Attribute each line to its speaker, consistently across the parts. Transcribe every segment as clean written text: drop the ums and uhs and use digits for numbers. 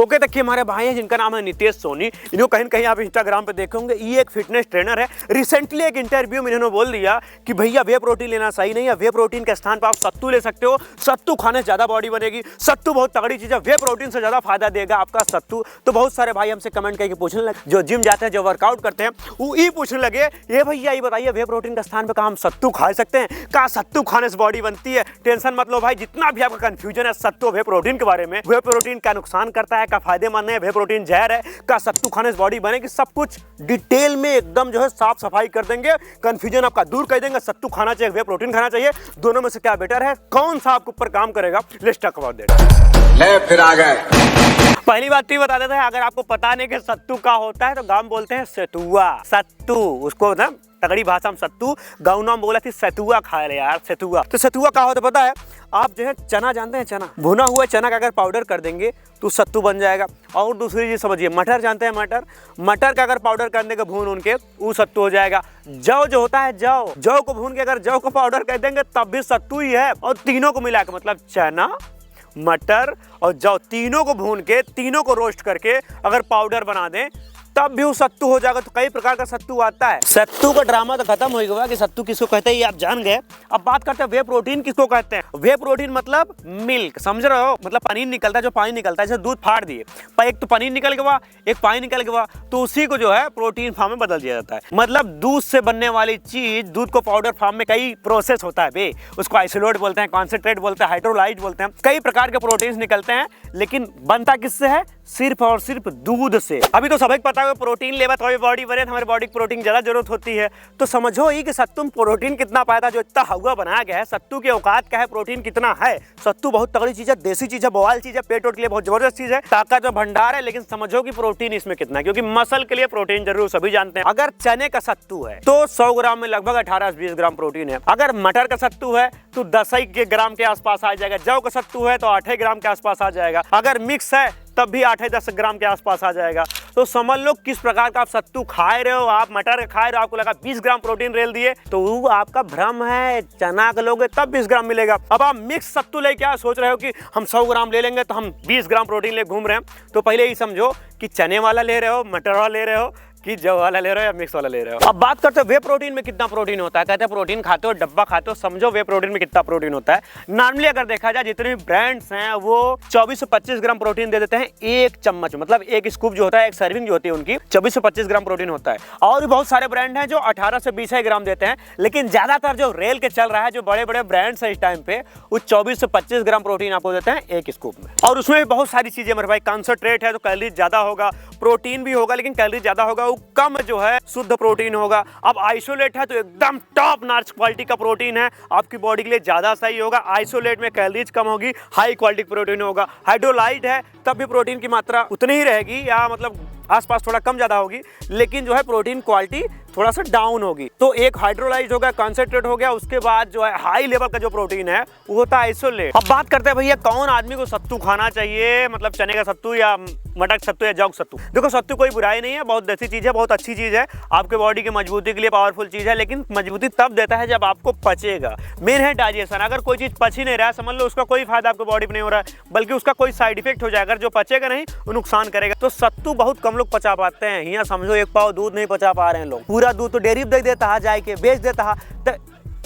Speaker 1: Okay, देखिए हमारे भाई हैं जिनका नाम है नितेश सोनी। इनको कहीं न कहीं आप इंस्टाग्राम पे देखे होंगे। ये एक फिटनेस ट्रेनर है। रिसेंटली एक इंटरव्यू में इन्होंने बोल दिया कि भैया वे प्रोटीन लेना सही नहीं है, वे प्रोटीन के स्थान पर आप सत्तू ले सकते हो, सत्तू खाने से ज्यादा बॉडी बनेगी, सत्तू बहुत तगड़ी चीज है, वे प्रोटीन से ज्यादा फायदा देगा आपका सत्तू। तो बहुत सारे भाई हमसे कमेंट करके पूछने लगे, जो जिम जाते हैं, जो वर्कआउट करते हैं, वो ये पूछने लगे, ये भैया ये बताइए वे प्रोटीन के स्थान पर क्या हम सत्तू खा सकते हैं? क्या सत्तू खाने से बॉडी बनती है? टेंशन मत लो भाई, जितना भी आपका कंफ्यूजन है सत्तू वे प्रोटीन के बारे में, वे प्रोटीन क्या नुकसान करता है, क्या फायदेमंद है, वे प्रोटीन जहर है, क्या सत्तू खाने से बॉडी बनेगी, सब कुछ डिटेल में एकदम जो है साफ सफाई कर देंगे। कंफ्यूजन आपका दूर कर देंगे। सत्तू खाना चाहिए, वे प्रोटीन खाना चाहिए, दोनों में से क्या बेटर है, कौन सा आपके ऊपर काम करेगा, लेट्स टॉक अबाउट दैट।
Speaker 2: ले फिर आ गए।
Speaker 1: पहली बात तो ये बता देते हैं, अगर आपको पता नहीं कि सत्तू का होता है तो गांव बोलते हैं सतुआ। सत्तू उसको ना तगड़ी भाषा में सत्तू, गाँव नाम बोला थी सतुआ खा ले यार, सतुआ। तो सतुआ क्या होता है पता है? आप जो है चना जानते हैं, चना भुना हुआ चना का अगर पाउडर कर देंगे तो सत्तू बन जाएगा। और दूसरी चीज समझिए, मटर जानते हैं, मटर का अगर पाउडर करने के भून उनके वो सत्तू हो जाएगा। जौ जो होता है, जौ को भून के अगर जौ को पाउडर कर देंगे तब भी सत्तू ही है। और तीनों को मिला के मतलब चना, मटर और जौ, तीनों को भून के, तीनों को रोस्ट करके अगर पाउडर बना दें तब भी वो सत्तू हो जाएगा। तो कई प्रकार का सत्तू आता है। सत्तू का ड्रामा तो खत्म हो गया कि सत्तू किसको कहते हैं, ये आप जान गए। अब बात करते हैं वे प्रोटीन किसको कहते हैं। वे प्रोटीन मतलब मिल्क, समझ रहे हो, मतलब पनीर निकलता है, जो पानी निकलता है, जैसे दूध फाड़ दिए, एक तो पनीर निकल गया, एक पानी निकल गया, तो उसी को जो है प्रोटीन फॉर्म में बदल दिया जाता है। मतलब दूध से बनने वाली चीज, दूध को पाउडर फॉर्म में कई प्रोसेस होता है बे, उसको आइसोलेट बोलते हैं, कॉन्सेंट्रेट बोलते हैं, हाइड्रोलाइज बोलते हैं, कई प्रकार के प्रोटीन निकलते हैं। लेकिन बनता किससे है? सिर्फ और सिर्फ दूध से। अभी तो सबको पता है प्रोटीन लेवा तो बॉडी बने, हमारी बॉडी को प्रोटीन ज्यादा जरूरत होती है। तो समझो ही कि सत्तू में प्रोटीन कितना पाया, जो इतना हवा बनाया गया है। सत्तू की औकात क्या है, प्रोटीन कितना है। सत्तू बहुत तगड़ी चीज है, देसी चीज है, बवाल चीज है, पेट के लिए बहुत जबरदस्त चीज है, ताकत का भंडार है। लेकिन समझो कि प्रोटीन इसमें कितना है, क्योंकि मसल के लिए प्रोटीन जरूर सभी जानते हैं। अगर चने का सत्तू है तो 100 ग्राम में लगभग 18 से 20 ग्राम प्रोटीन है। अगर मटर का सत्तू है तो 10 ग्राम के आसपास आ जाएगा। जौ का सत्तू है तो 8 ग्राम के आसपास आ जाएगा। अगर मिक्स है तब भी 8-10 ग्राम के आसपास आ जाएगा। तो समझ लो किस प्रकार का आप सत्तू खा रहे हो। आप मटर खा रहे हो, आपको लगा 20 ग्राम प्रोटीन रेल दिए, तो वो आपका भ्रम है। चना का लोगे तब 20 ग्राम मिलेगा। अब आप मिक्स सत्तू ले क्या सोच रहे हो कि हम 100 ग्राम ले लेंगे तो हम 20 ग्राम प्रोटीन ले घूम रहे हैं। तो पहले ही समझो कि चने वाला ले रहे हो, मटर वाला ले रहे हो, कि जौ वाला ले रहे हो या मिक्स वाला ले रहे हो। अब बात करते हैं वे प्रोटीन में कितना प्रोटीन होता है। कहते हैं प्रोटीन खाते हो, डब्बा खाते हो, समझो वे प्रोटीन में कितना प्रोटीन होता है। नॉर्मली अगर देखा जाए जितने भी ब्रांड्स हैं वो 24 से 25 ग्राम प्रोटीन दे देते हैं एक चम्मच, मतलब एक स्कूप जो होता है, एक सर्विंग जो होती है उनकी 24 से 25 ग्राम प्रोटीन होता है। और भी बहुत सारे ब्रांड हैं जो 18 से 20 ग्राम देते हैं। लेकिन ज्यादातर जो रेल के चल रहा है, जो बड़े बड़े ब्रांड्स हैं इस टाइम पे, वो 24 से 25 ग्राम प्रोटीन आपको देते हैं एक स्कूप में। और उसमें भी बहुत सारी चीजें मेरे भाई, कॉन्सेंट्रेट है तो कैलोरी ज्यादा होगा, प्रोटीन भी होगा लेकिन कैलोरी ज्यादा होगा, वो कम जो है शुद्ध प्रोटीन होगा। अब आइसोलेट है तो एकदम टॉप नॉच क्वालिटी का प्रोटीन है, आपकी बॉडी के लिए ज्यादा सही होगा। आइसोलेट में कैलोरीज कम होगी, हाई क्वालिटी प्रोटीन होगा। हाइड्रोलाइट है तब भी प्रोटीन की मात्रा उतनी ही रहेगी, या मतलब आसपास थोड़ा कम ज्यादा होगी, लेकिन जो है प्रोटीन क्वालिटी थोड़ा सा डाउन होगी। तो एक हाइड्रोलाइज हो गया, कॉन्सेंट्रेट हो गया, उसके बाद जो है हाई लेवल का जो प्रोटीन है वो होता है आइसोलेट। अब बात करते हैं भैया कौन आदमी को सत्तू खाना चाहिए, मतलब चने का सत्तू या मटर का सत्तू या जौ का सत्तू। देखो सत्तू कोई बुराई नहीं है, बहुत देसी चीज है, बहुत अच्छी चीज है, आपके बॉडी की मजबूती के लिए पावरफुल चीज है। लेकिन मजबूती तब देता है जब आपको पचेगा। मेन है डाइजेशन। अगर कोई चीज पच ही नहीं रहा है, समझ लो उसका कोई फायदा आपको बॉडी में नहीं हो रहा है, बल्कि उसका कोई साइड इफेक्ट हो जाएगा। जो पचेगा नहीं वो नुकसान करेगा। तो सत्तू बहुत कम लोग पचा पाते हैं। यहाँ समझो 1 पाव दूध नहीं पचा पा रहे हैं लोग। पूरा दूध तो डेयरी दे देता है, जाके बेच देता है,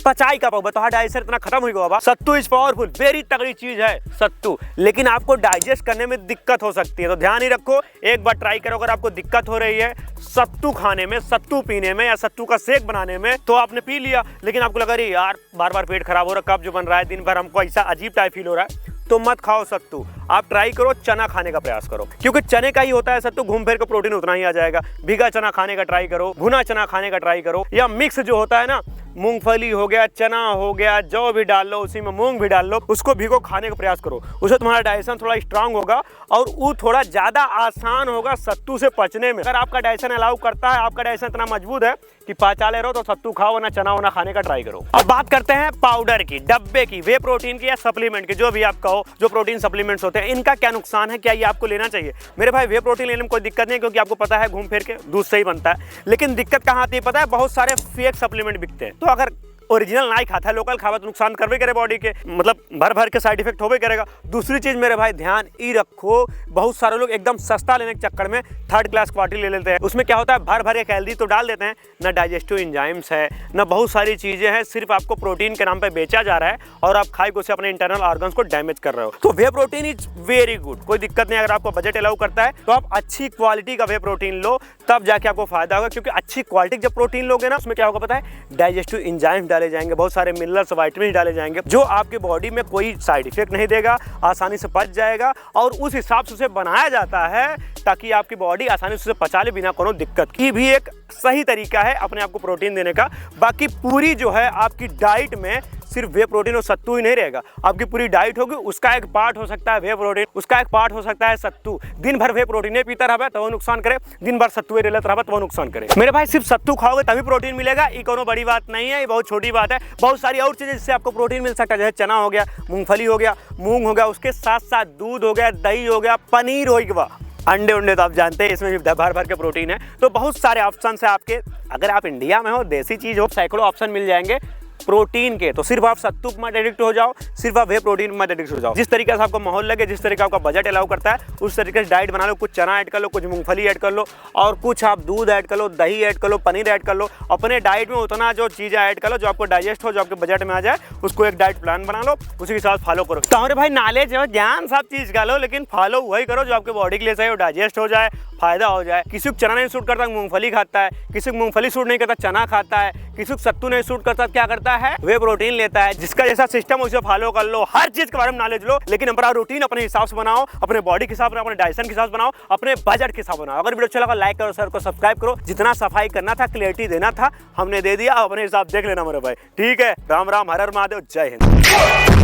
Speaker 1: पचाई का पाओ तो डाइजेशन इतना खत्म हो गया। सत्तू इज पावरफुल, वेरी तगड़ी चीज है सत्तू, लेकिन आपको डाइजेस्ट करने में दिक्कत हो सकती है। तो ध्यान ही रखो, एक बार ट्राई करो। अगर आपको दिक्कत हो रही है सत्तू खाने में, सत्तू पीने में, या सत्तू का शेक बनाने में, तो आपने पी लिया, लेकिन आपको लगा रही यार बार बार पेट खराब हो रहा है, कब जो बन रहा है, दिन भर हमको ऐसा अजीब टाइप फील हो रहा है, तो मत खाओ सत्तू। आप ट्राई करो, चना खाने का प्रयास करो, क्योंकि चने का ही होता है सत्तू, घूम फिर के प्रोटीन उतना ही आ जाएगा। भीगा चना खाने का ट्राई करो, भुना चना खाने का ट्राई करो, या मिक्स जो होता है ना, मूंगफली हो गया, चना हो गया, जौ भी डाल लो, उसी में मूंग भी डाल लो, उसको भिगो खाने का प्रयास करो। उससे तुम्हारा डाइजेशन थोड़ा स्ट्रांग होगा और वो थोड़ा ज्यादा आसान होगा सत्तू से पचने में। अगर आपका डाइजेशन अलाउ करता है, आपका डाइजेशन इतना मजबूत है कि पचा ले रहो, तो सत्तू खाओ, ना चना वना खाने का ट्राई करो। अब बात करते हैं पाउडर की, डब्बे की, वे प्रोटीन की या सप्लीमेंट की, जो भी आप कहो, जो प्रोटीन सप्लीमेंट्स होते हैं, इनका क्या नुकसान है, क्या ये आपको लेना चाहिए? मेरे भाई वे प्रोटीन लेने में कोई दिक्कत नहीं, क्योंकि आपको पता है घूम फिर के दूध से ही बनता है। लेकिन दिक्कत कहाँ आती है पता है? बहुत सारे फेक सप्लीमेंट बिकते हैं। तो अगर ओरिजिनल नहीं खाता है, लोकल खावा तो नुकसान करवे करे बॉडी के, मतलब भर भर के साइड इफेक्ट होवे करेगा। दूसरी चीज मेरे भाई ध्यान ई रखो, बहुत सारे लोग एकदम सस्ता लेने के चक्कर में थर्ड क्लास क्वालिटी ले लेते हैं। उसमें क्या होता है, भर भर एक कैलोरी तो डाल देते हैं, ना डाइजेस्टिव एंजाइम्स है, ना बहुत सारी चीजें हैं, सिर्फ आपको प्रोटीन के नाम पे बेचा जा रहा है और आप खाई को से अपने इंटरनल ऑर्गन्स को डैमेज कर रहे हो। तो वे प्रोटीन इज वेरी गुड, कोई दिक्कत नहीं। अगर आपको बजट अलाउ करता है तो आप अच्छी क्वालिटी का वे प्रोटीन लो, तब जाके आपको फायदा होगा। क्योंकि अच्छी क्वालिटी जब प्रोटीन लोगे ना, उसमें क्या होगा पता है, डाइजेस्टिव एंजाइम डाले जाएंगे, बहुत सारे मिनरल्स विटामिन डाले जाएंगे, जो आपके बॉडी में कोई साइड इफेक्ट नहीं देगा, आसानी से पच जाएगा। और उस हिसाब से उसे बनाया जाता है ताकि आपकी बॉडी आसानी से पचा ले बिना कोनो दिक्कत की। भी एक सही तरीका है अपने आप को प्रोटीन देने का। बाकी पूरी जो है आपकी डाइट में सिर्फ वे प्रोटीन और सत्तू ही नहीं रहेगा, आपकी पूरी डाइट होगी, उसका एक पार्ट हो सकता है वे प्रोटीन, उसका एक पार्ट हो सकता है सत्तू। दिन भर वे प्रोटीन नहीं पीता रहा तो वो नुकसान करे, दिन भर सत्तू लेते रहा तो वो नुकसान करे। मेरे भाई सिर्फ सत्तू खाओगे तभी प्रोटीन मिलेगा, ये कोनो बड़ी बात नहीं है, ये बहुत छोटी बात है। बहुत सारी और चीजें जिससे आपको प्रोटीन मिल सकता है, जैसे चना हो गया, मूंगफली हो गया, मूंग हो गया, उसके साथ साथ दूध हो गया, दही हो गया, पनीर हो गया, अंडे उंडे तो आप जानते हैं इसमें भी भर भर के प्रोटीन है। तो बहुत सारे ऑप्शन है आपके। अगर आप इंडिया में हो, देसी चीज हो, सैकड़ों ऑप्शन मिल जाएंगे प्रोटीन के। तो सिर्फ आप सत्तू मत एडिक्ट हो जाओ, सिर्फ आप वे प्रोटीन मत एडिक्ट हो जाओ। जिस तरीके से आपको माहौल लगे, जिस तरीके का आपका बजट अलाउ करता है, उस तरीके से डाइट बना लो। कुछ चना ऐड कर लो, कुछ मूंगफली ऐड कर लो, और कुछ आप दूध ऐड कर लो, दही ऐड कर लो, पनीर ऐड कर लो। अपने डाइट में उतना जो चीज़ें ऐड कर लो जो आपको डाइजेस्ट हो, जो आपके बजट में आ जाए, उसको एक डाइट प्लान बना लो, उसी के साथ फॉलो करो। तो हमारे भाई नॉलेज है, ज्ञान सब चीज़ का लो, लेकिन फॉलो वही करो जो आपके बॉडी के लिए सही हो, डाइजेस्ट हो जाए, फायदा हो जाए। किसी को चना नहीं सूट करता, मूंगफली खाता है, किसी को मूंगफली सूट नहीं करता, चना खाता है, किसी को सत्तू नहीं सूट करता, क्या करता है, वे प्रोटीन लेता है। जिसका जैसा सिस्टम उसे फॉलो कर लो, हर चीज के बारे में नॉलेज लो, लेकिन अपना रूटीन अपने हिसाब से बनाओ, अपने बॉडी के हिसाब से, अपने डाइजेशन के हिसाब से बनाओ, अपने बजट के हिसाब से बनाओ। अगर वीडियो अच्छा लगा लाइक करो, सर को सब्सक्राइब करो। जितना सफाई करना था, क्लियरिटी देना था, हमने दे दिया, अपने हिसाब देख लेना मेरे भाई। ठीक है, राम राम, हर हर महादेव, जय हिंद।